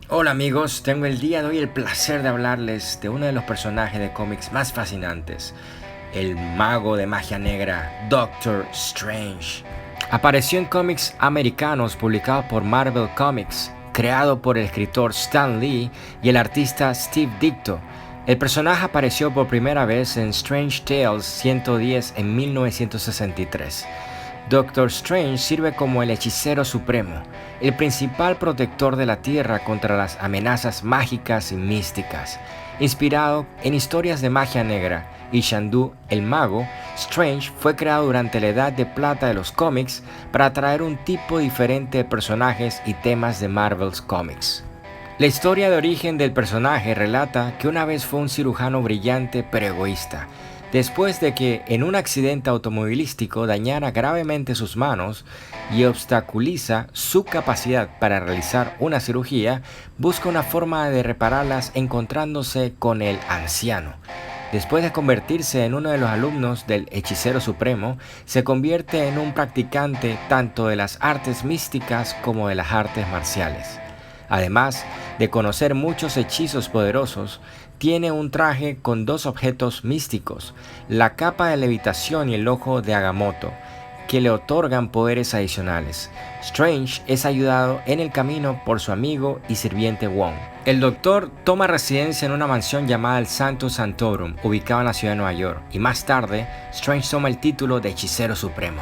Hola amigos, tengo el día de hoy el placer de hablarles de uno de los personajes de cómics más fascinantes, el mago de magia negra, Doctor Strange. Apareció en cómics americanos publicados por Marvel Comics, creado por el escritor Stan Lee y el artista Steve Ditko. El personaje apareció por primera vez en Strange Tales 110 en 1963. Doctor Strange sirve como el hechicero supremo, el principal protector de la Tierra contra las amenazas mágicas y místicas. Inspirado en historias de magia negra y Shandu el mago, Strange fue creado durante la Edad de Plata de los cómics para atraer un tipo diferente de personajes y temas de Marvel's Comics. La historia de origen del personaje relata que una vez fue un cirujano brillante pero egoísta. Después de que en un accidente automovilístico dañara gravemente sus manos y obstaculiza su capacidad para realizar una cirugía, busca una forma de repararlas encontrándose con el anciano. Después de convertirse en uno de los alumnos del Hechicero Supremo, se convierte en un practicante tanto de las artes místicas como de las artes marciales. Además de conocer muchos hechizos poderosos, tiene un traje con dos objetos místicos, la capa de levitación y el ojo de Agamotto, que le otorgan poderes adicionales. Strange es ayudado en el camino por su amigo y sirviente Wong. El Doctor toma residencia en una mansión llamada el Sanctum Sanctorum, ubicada en la ciudad de Nueva York, y más tarde, Strange toma el título de Hechicero Supremo.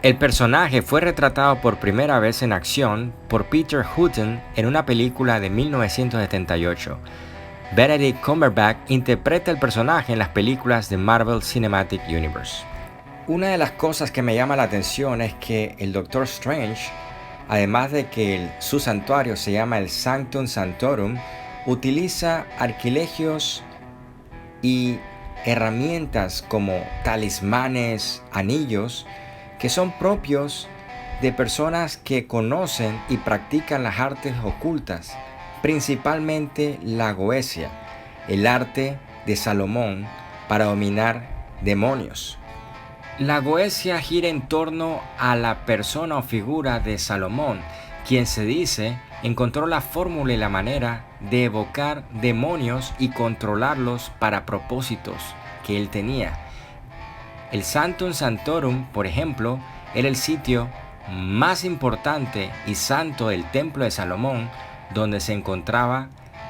El personaje fue retratado por primera vez en acción por Peter Hutton en una película de 1978. Benedict Cumberbatch interpreta el personaje en las películas de Marvel Cinematic Universe. Una de las cosas que me llama la atención es que el Doctor Strange, además de que su santuario se llama el Sanctum Sanctorum, utiliza artilegios y herramientas como talismanes, anillos, que son propios de personas que conocen y practican las artes ocultas, principalmente la Goesia, el arte de Salomón para dominar demonios. La Goesia gira en torno a la persona o figura de Salomón, quien se dice encontró la fórmula y la manera de evocar demonios y controlarlos para propósitos que él tenía. El Sanctum Sanctorum, por ejemplo, era el sitio más importante y santo del Templo de Salomón, donde se encontraba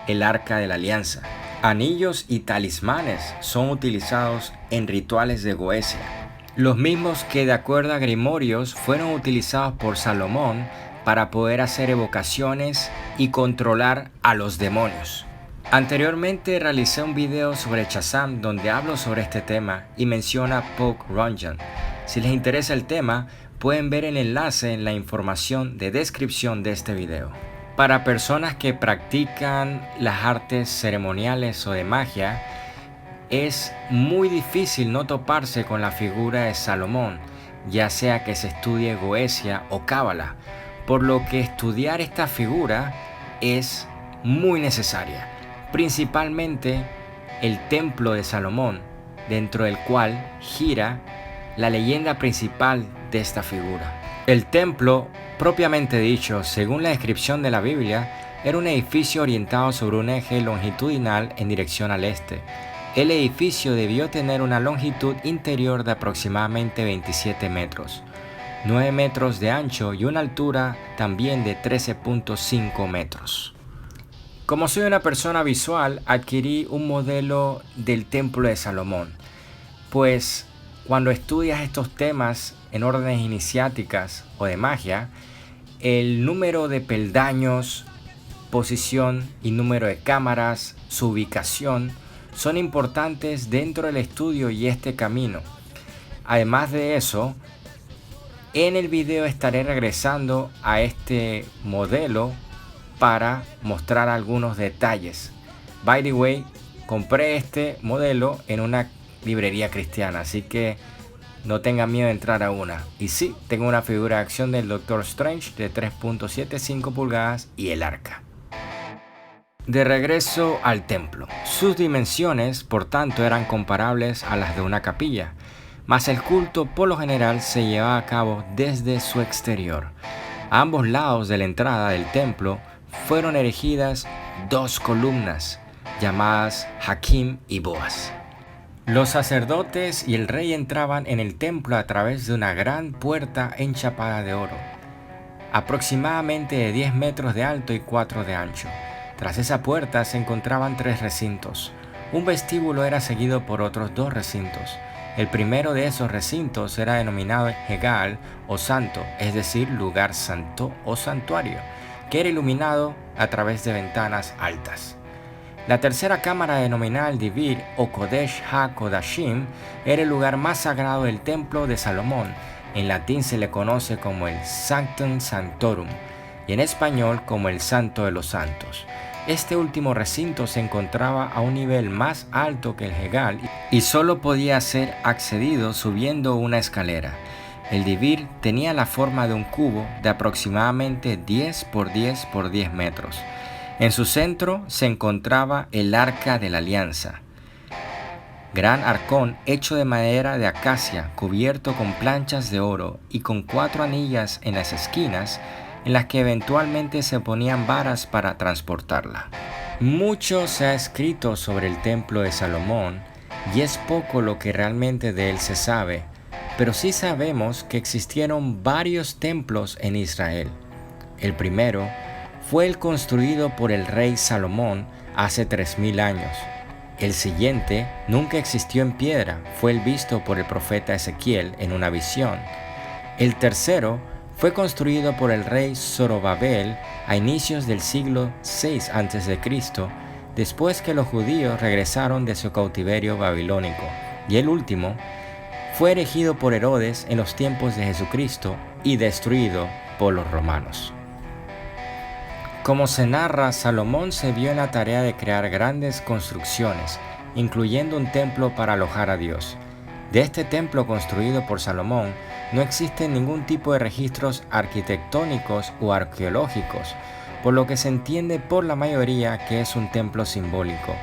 el Arca de la Alianza. Anillos y talismanes son utilizados en rituales de Goesia, los mismos que, de acuerdo a Grimorios, fueron utilizados por Salomón para poder hacer evocaciones y controlar a los demonios. Anteriormente realicé un video sobre Shazam donde hablo sobre este tema y menciona a Poke Runyon. Si les interesa el tema, pueden ver el enlace en la información de descripción de este video. Para personas que practican las artes ceremoniales o de magia, es muy difícil no toparse con la figura de Salomón, ya sea que se estudie Goesia o Cábala, por lo que estudiar esta figura es muy necesaria. Principalmente el templo de Salomón, dentro del cual gira la leyenda principal de esta figura. El templo, propiamente dicho, según la descripción de la Biblia, era un edificio orientado sobre un eje longitudinal en dirección al este. El edificio debió tener una longitud interior de aproximadamente 27 metros, 9 metros de ancho y una altura también de 13.5 metros. Como soy una persona visual, adquirí un modelo del Templo de Salomón, pues cuando estudias estos temas en órdenes iniciáticas o de magia, el número de peldaños, posición y número de cámaras, su ubicación, son importantes dentro del estudio y este camino. Además de eso, en el video estaré regresando a este modelo para mostrar algunos detalles. By the way, compré este modelo en una librería cristiana, así que no tengan miedo de entrar a una. Y sí, tengo una figura de acción del Doctor Strange de 3.75 pulgadas y el arca. De regreso al templo. Sus dimensiones, por tanto, eran comparables a las de una capilla, mas el culto por lo general se llevaba a cabo desde su exterior. A ambos lados de la entrada del templo fueron erigidas 2 columnas llamadas Jaquim y Boaz. Los sacerdotes y el rey entraban en el templo a través de una gran puerta enchapada de oro, aproximadamente de 10 metros de alto y 4 de ancho. Tras esa puerta se encontraban 3 recintos. Un vestíbulo era seguido por otros 2 recintos. El primero de esos recintos era denominado Hegal o Santo, es decir, lugar santo o santuario, que era iluminado a través de ventanas altas. La tercera cámara denominada el Divir o Kodesh HaKodashim era el lugar más sagrado del templo de Salomón. En latín se le conoce como el Sanctum Sanctorum y en español como el Santo de los Santos. Este último recinto se encontraba a un nivel más alto que el Hegal y solo podía ser accedido subiendo una escalera. El Divir tenía la forma de un cubo de aproximadamente 10 por 10 por 10 metros. En su centro se encontraba el Arca de la Alianza, gran arcón hecho de madera de acacia cubierto con planchas de oro y con 4 anillas en las esquinas en las que eventualmente se ponían varas para transportarla. Mucho se ha escrito sobre el templo de Salomón y es poco lo que realmente de él se sabe, pero sí sabemos que existieron varios templos en Israel. El primero fue el construido por el rey Salomón hace 3000 años. El siguiente nunca existió en piedra, fue el visto por el profeta Ezequiel en una visión. El tercero fue construido por el rey Zorobabel a inicios del siglo VI a.C., después que los judíos regresaron de su cautiverio babilónico. Y el último fue erigido por Herodes en los tiempos de Jesucristo y destruido por los romanos. Como se narra, Salomón se vio en la tarea de crear grandes construcciones, incluyendo un templo para alojar a Dios. De este templo construido por Salomón no existe ningún tipo de registros arquitectónicos o arqueológicos, por lo que se entiende por la mayoría que es un templo simbólico.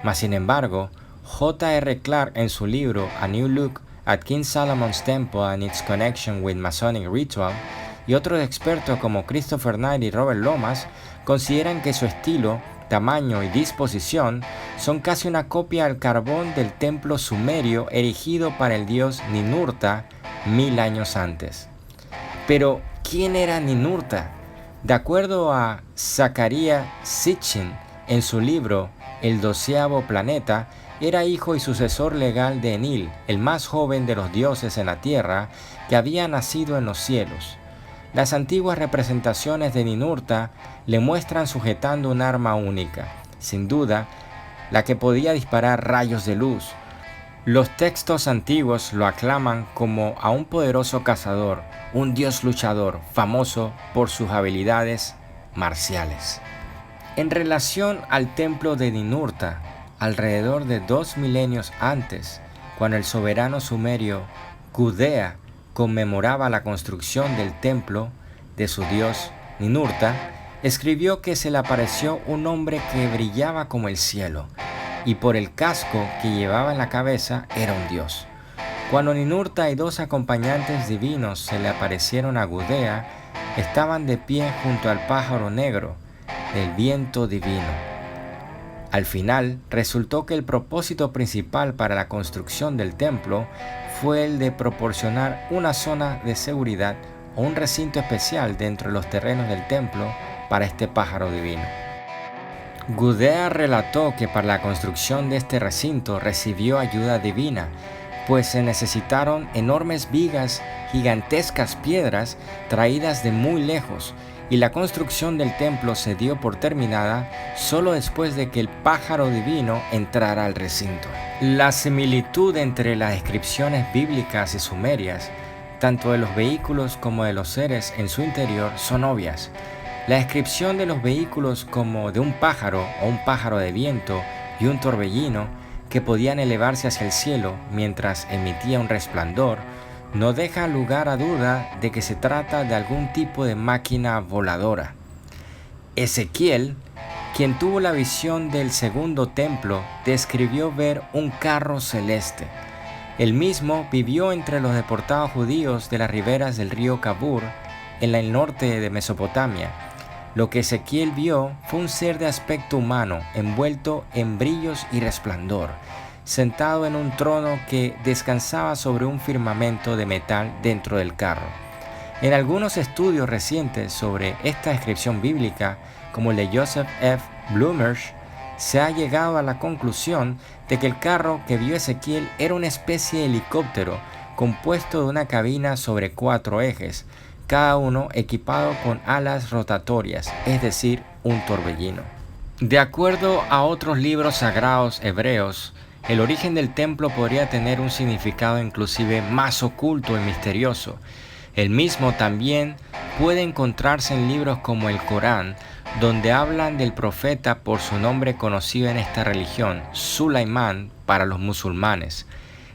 Mas sin embargo, J.R. Clark en su libro A New Look at King Solomon's Temple and its Connection with Masonic Ritual, y otros expertos como Christopher Knight y Robert Lomas consideran que su estilo, tamaño y disposición son casi una copia al carbón del templo sumerio erigido para el dios Ninurta 1000 años antes. Pero, ¿quién era Ninurta? De acuerdo a Zachariah Sitchin, en su libro El 12º planeta, era hijo y sucesor legal de Enlil, el más joven de los dioses en la tierra que había nacido en los cielos. Las antiguas representaciones de Ninurta le muestran sujetando un arma única, sin duda, la que podía disparar rayos de luz. Los textos antiguos lo aclaman como a un poderoso cazador, un dios luchador, famoso por sus habilidades marciales. En relación al templo de Ninurta, alrededor de 2 milenios antes, cuando el soberano sumerio Gudea conmemoraba la construcción del templo de su dios Ninurta, escribió que se le apareció un hombre que brillaba como el cielo, y por el casco que llevaba en la cabeza era un dios. Cuando Ninurta y 2 acompañantes divinos se le aparecieron a Gudea, estaban de pie junto al pájaro negro, el viento divino. Al final, resultó que el propósito principal para la construcción del templo fue el de proporcionar una zona de seguridad o un recinto especial dentro de los terrenos del templo para este pájaro divino. Gudea relató que para la construcción de este recinto recibió ayuda divina, pues se necesitaron enormes vigas, gigantescas piedras traídas de muy lejos, y la construcción del templo se dio por terminada solo después de que el pájaro divino entrara al recinto. La similitud entre las descripciones bíblicas y sumerias, tanto de los vehículos como de los seres en su interior, son obvias. La descripción de los vehículos como de un pájaro o un pájaro de viento y un torbellino que podían elevarse hacia el cielo mientras emitía un resplandor, no deja lugar a duda de que se trata de algún tipo de máquina voladora. Ezequiel, quien tuvo la visión del segundo templo, describió ver un carro celeste. Él mismo vivió entre los deportados judíos de las riberas del río Kabur, en el norte de Mesopotamia. Lo que Ezequiel vio fue un ser de aspecto humano, envuelto en brillos y resplandor, sentado en un trono que descansaba sobre un firmamento de metal dentro del carro. En algunos estudios recientes sobre esta descripción bíblica, como el de Joseph F. Bloomersh, se ha llegado a la conclusión de que el carro que vio Ezequiel era una especie de helicóptero compuesto de una cabina sobre 4 ejes, cada uno equipado con alas rotatorias, es decir, un torbellino. De acuerdo a otros libros sagrados hebreos, el origen del templo podría tener un significado inclusive más oculto y misterioso. El mismo también puede encontrarse en libros como el Corán, donde hablan del profeta por su nombre conocido en esta religión, Sulaimán para los musulmanes.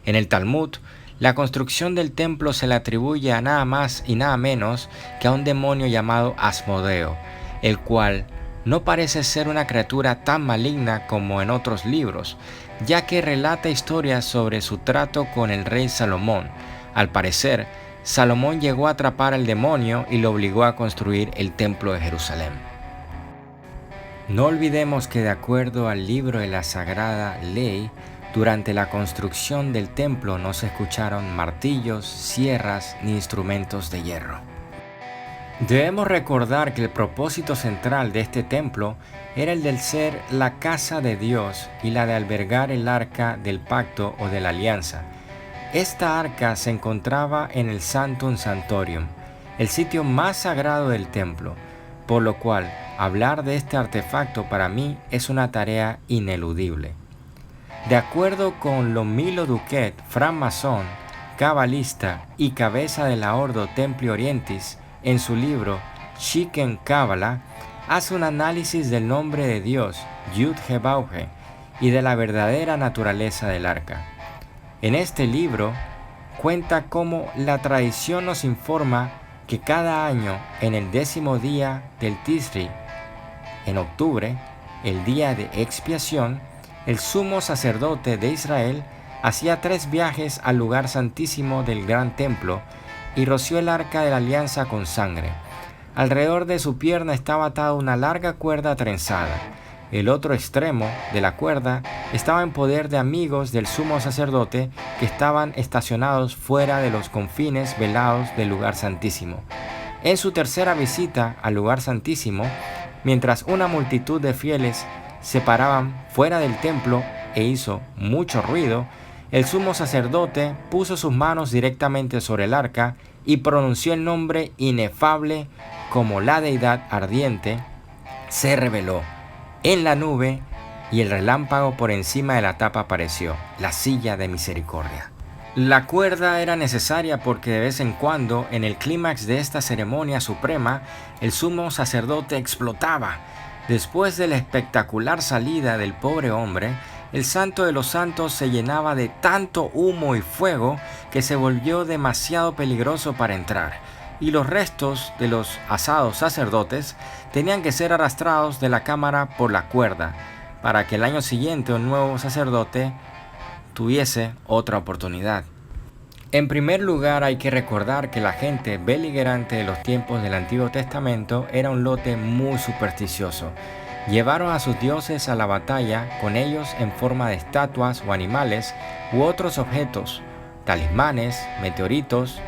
En el Talmud, la construcción del templo se le atribuye a nada más y nada menos que a un demonio llamado Asmodeo, el cual no parece ser una criatura tan maligna como en otros libros, ya que relata historias sobre su trato con el rey Salomón. Al parecer, Salomón llegó a atrapar al demonio y lo obligó a construir el templo de Jerusalén. No olvidemos que de acuerdo al libro de la Sagrada Ley, durante la construcción del templo no se escucharon martillos, sierras ni instrumentos de hierro. Debemos recordar que el propósito central de este templo era el del ser la casa de Dios y la de albergar el arca del pacto o de la alianza. Esta arca se encontraba en el Sanctum Sanctorum, el sitio más sagrado del templo, por lo cual hablar de este artefacto para mí es una tarea ineludible. De acuerdo con Lomilo Duquet, francmasón, cabalista y cabeza de la Ordo Templi Orientis, en su libro Chicken Kabbalah, hace un análisis del nombre de Dios, Yud-He-Vauhe, y de la verdadera naturaleza del arca. En este libro cuenta cómo la tradición nos informa que cada año, en el 10º día del Tisri, en octubre, el día de expiación, el sumo sacerdote de Israel hacía 3 viajes al lugar santísimo del gran templo y roció el arca de la alianza con sangre. Alrededor de su pierna estaba atada una larga cuerda trenzada. El otro extremo de la cuerda estaba en poder de amigos del sumo sacerdote que estaban estacionados fuera de los confines velados del lugar santísimo. En su tercera visita al lugar santísimo, mientras una multitud de fieles se paraban fuera del templo e hizo mucho ruido, el sumo sacerdote puso sus manos directamente sobre el arca y pronunció el nombre inefable como la deidad ardiente se reveló en la nube y el relámpago por encima de la tapa apareció, la silla de misericordia. La cuerda era necesaria porque de vez en cuando, en el clímax de esta ceremonia suprema, el sumo sacerdote explotaba. Después de la espectacular salida del pobre hombre, el Santo de los Santos se llenaba de tanto humo y fuego que se volvió demasiado peligroso para entrar, y los restos de los asados sacerdotes tenían que ser arrastrados de la cámara por la cuerda, para que el año siguiente un nuevo sacerdote tuviese otra oportunidad. En primer lugar, hay que recordar que la gente beligerante de los tiempos del Antiguo Testamento era un lote muy supersticioso. Llevaron a sus dioses a la batalla con ellos en forma de estatuas o animales u otros objetos, talismanes, meteoritos,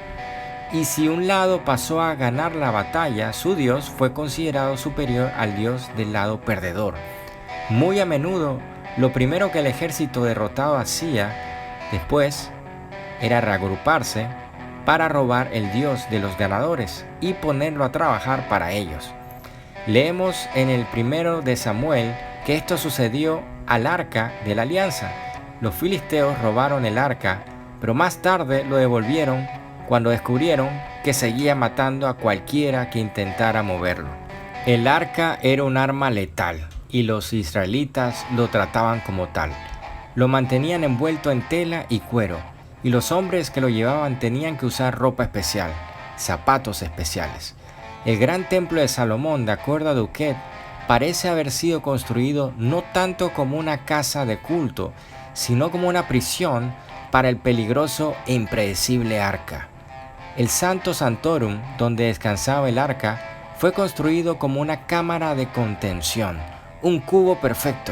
y si un lado pasó a ganar la batalla, su dios fue considerado superior al dios del lado perdedor. Muy a menudo, lo primero que el ejército derrotado hacía después era reagruparse para robar el dios de los ganadores y ponerlo a trabajar para ellos. Leemos en el 1 de Samuel que esto sucedió al arca de la alianza. Los filisteos robaron el arca, pero más tarde lo devolvieron cuando descubrieron que seguía matando a cualquiera que intentara moverlo. El arca era un arma letal y los israelitas lo trataban como tal. Lo mantenían envuelto en tela y cuero, y los hombres que lo llevaban tenían que usar ropa especial, zapatos especiales. El gran templo de Salomón, de acuerdo a Duquet, parece haber sido construido no tanto como una casa de culto, sino como una prisión para el peligroso e impredecible arca. El Sanctum Sanctorum, donde descansaba el arca, fue construido como una cámara de contención, un cubo perfecto,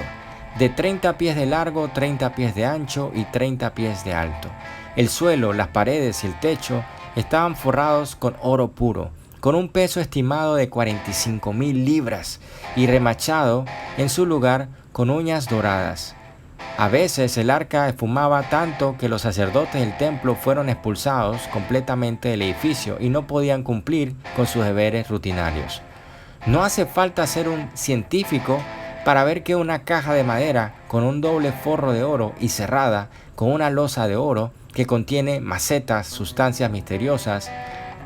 de 30 pies de largo, 30 pies de ancho y 30 pies de alto. El suelo, las paredes y el techo estaban forrados con oro puro, con un peso estimado de 45,000 libras y remachado en su lugar con uñas doradas. A veces el arca esfumaba tanto que los sacerdotes del templo fueron expulsados completamente del edificio y no podían cumplir con sus deberes rutinarios. No hace falta ser un científico para ver que una caja de madera con un doble forro de oro y cerrada con una losa de oro que contiene macetas, sustancias misteriosas,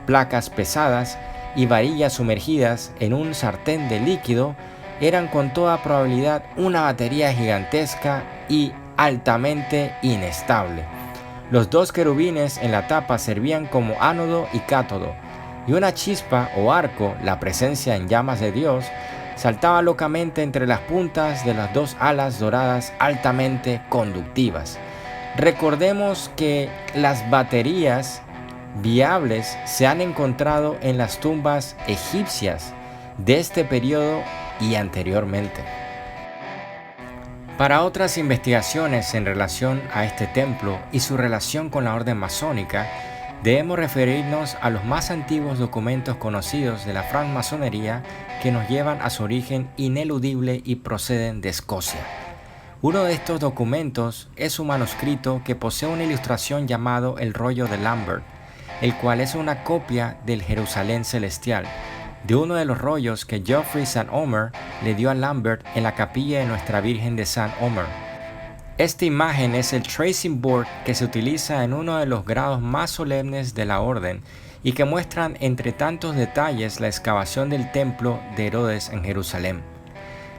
placas pesadas y varillas sumergidas en un sartén de líquido eran con toda probabilidad una batería gigantesca y altamente inestable. Los dos querubines en la tapa servían como ánodo y cátodo, y una chispa o arco, la presencia en llamas de Dios, saltaba locamente entre las puntas de las dos alas doradas altamente conductivas. Recordemos que las baterías viables se han encontrado en las tumbas egipcias de este periodo y anteriormente. Para otras investigaciones en relación a este templo y su relación con la orden masónica, debemos referirnos a los más antiguos documentos conocidos de la francmasonería que nos llevan a su origen ineludible y proceden de Escocia. Uno de estos documentos es un manuscrito que posee una ilustración llamado el rollo de Lambert, el cual es una copia del Jerusalén celestial, de uno de los rollos que Geoffrey St. Omer le dio a Lambert en la capilla de Nuestra Virgen de St. Omer. Esta imagen es el tracing board que se utiliza en uno de los grados más solemnes de la orden y que muestran entre tantos detalles la excavación del templo de Herodes en Jerusalén.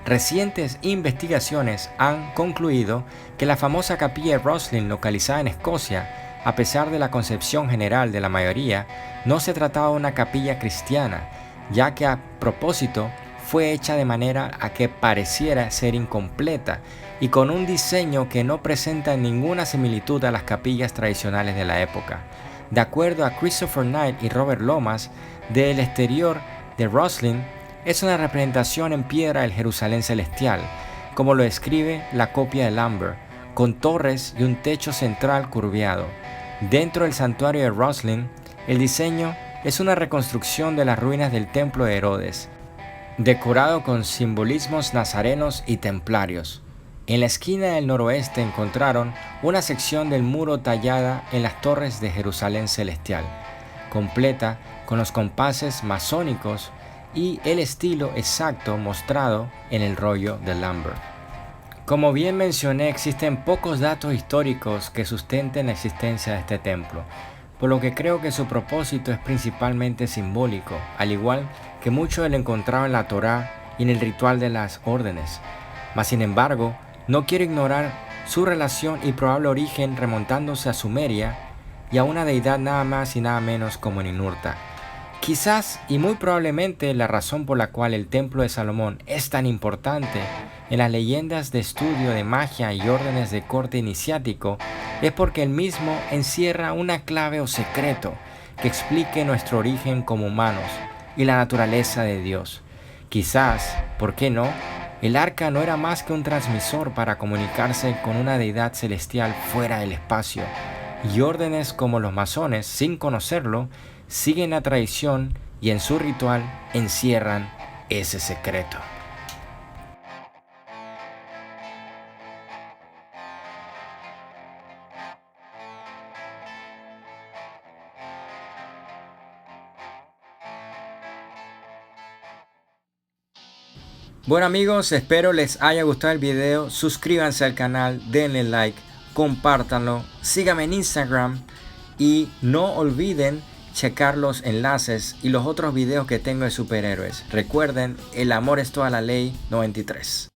Recientes investigaciones han concluido que la famosa capilla de Roslin localizada en Escocia, a pesar de la concepción general de la mayoría, no se trataba de una capilla cristiana, ya que a propósito fue hecha de manera a que pareciera ser incompleta y con un diseño que no presenta ninguna similitud a las capillas tradicionales de la época. De acuerdo a Christopher Knight y Robert Lomas, del exterior de Roslin es una representación en piedra del Jerusalén celestial, como lo describe la copia de Lambert, con torres y un techo central curviado. Dentro del santuario de Roslin, el diseño es una reconstrucción de las ruinas del templo de Herodes, decorado con simbolismos nazarenos y templarios. En la esquina del noroeste encontraron una sección del muro tallada en las torres de Jerusalén celestial, completa con los compases masónicos y el estilo exacto mostrado en el rollo de Lambert. Como bien mencioné, existen pocos datos históricos que sustenten la existencia de este templo, por lo que creo que su propósito es principalmente simbólico, al igual que mucho de lo encontrado en la Torá y en el ritual de las órdenes. Mas sin embargo, no quiero ignorar su relación y probable origen remontándose a Sumeria y a una deidad nada más y nada menos como Ninurta. Quizás y muy probablemente la razón por la cual el templo de Salomón es tan importante en las leyendas de estudio de magia y órdenes de corte iniciático es porque el mismo encierra una clave o secreto que explique nuestro origen como humanos y la naturaleza de Dios. Quizás, ¿por qué no?, el arca no era más que un transmisor para comunicarse con una deidad celestial fuera del espacio, y órdenes como los masones, sin conocerlo, siguen la tradición y en su ritual encierran ese secreto. Bueno amigos, espero les haya gustado el video, suscríbanse al canal, denle like, compártanlo, síganme en Instagram y no olviden checar los enlaces y los otros videos que tengo de superhéroes. Recuerden, el amor es toda la ley 93.